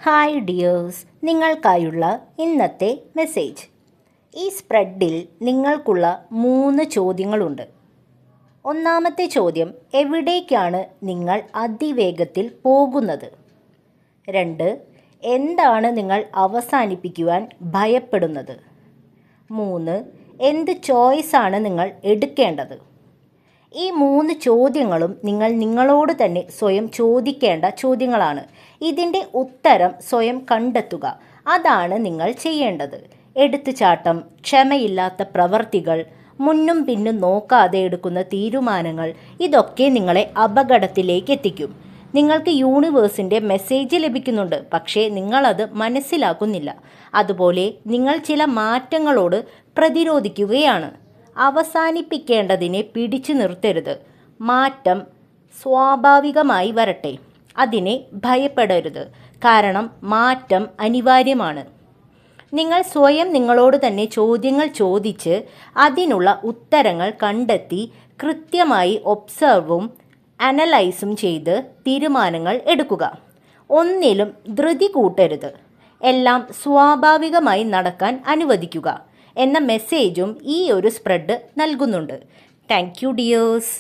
Hi dears, നിങ്ങൾക്കായുള്ള ഇന്നത്തെ message. ഈ സ്പ്രെഡിൽ നിങ്ങൾക്കുള്ള 3 ചോദ്യങ്ങളുണ്ട്. ഒന്നാമത്തെ ചോദ്യം, എവിടേക്കാണ് നിങ്ങൾ അതിവേഗത്തിൽ പോകുന്നത്? 2, എന്താണ് നിങ്ങൾ അവസാനിപ്പിക്കുവാൻ ഭയപ്പെടുന്നത്? 3, എന്ത് ചോയ്സാണ് നിങ്ങൾ എടുക്കേണ്ടത്? ഈ 3 ചോദ്യങ്ങളും നിങ്ങൾ നിങ്ങളോട് തന്നെ സ്വയം ചോദിക്കേണ്ട ചോദ്യങ്ങളാണ്. ഇതിൻ്റെ ഉത്തരം സ്വയം കണ്ടെത്തുക. അതാണ് നിങ്ങൾ ചെയ്യേണ്ടത്. എടുത്തുചാട്ടം, ക്ഷമയില്ലാത്ത പ്രവർത്തികൾ, മുന്നും പിന്നും നോക്കാതെ എടുക്കുന്ന തീരുമാനങ്ങൾ, ഇതൊക്കെ നിങ്ങളെ അപകടത്തിലേക്ക് എത്തിക്കും. നിങ്ങൾക്ക് യൂണിവേഴ്സിൻ്റെ മെസ്സേജ് ലഭിക്കുന്നുണ്ട്, പക്ഷേ നിങ്ങളത് മനസ്സിലാക്കുന്നില്ല. അതുപോലെ നിങ്ങൾ ചില മാറ്റങ്ങളോട് പ്രതിരോധിക്കുകയാണ്. അവസാനിപ്പിക്കേണ്ടതിനെ പിടിച്ചു നിർത്തരുത്. മാറ്റം സ്വാഭാവികമായി വരട്ടെ, അതിനെ ഭയപ്പെടരുത്. കാരണം മാറ്റം അനിവാര്യമാണ്. നിങ്ങൾ സ്വയം നിങ്ങളോട് തന്നെ ചോദ്യങ്ങൾ ചോദിച്ച് അതിനുള്ള ഉത്തരങ്ങൾ കണ്ടെത്തി കൃത്യമായി ഒബ്സർവും അനലൈസും ചെയ്ത് തീരുമാനങ്ങൾ എടുക്കുക. ഒന്നിലും ധൃതി കൂട്ടരുത്. എല്ലാം സ്വാഭാവികമായി നടക്കാൻ അനുവദിക്കുക എന്ന മെസ്സേജും ഈ ഒരു സ്പ്രെഡ് നൽകുന്നുണ്ട്. Thank you dears.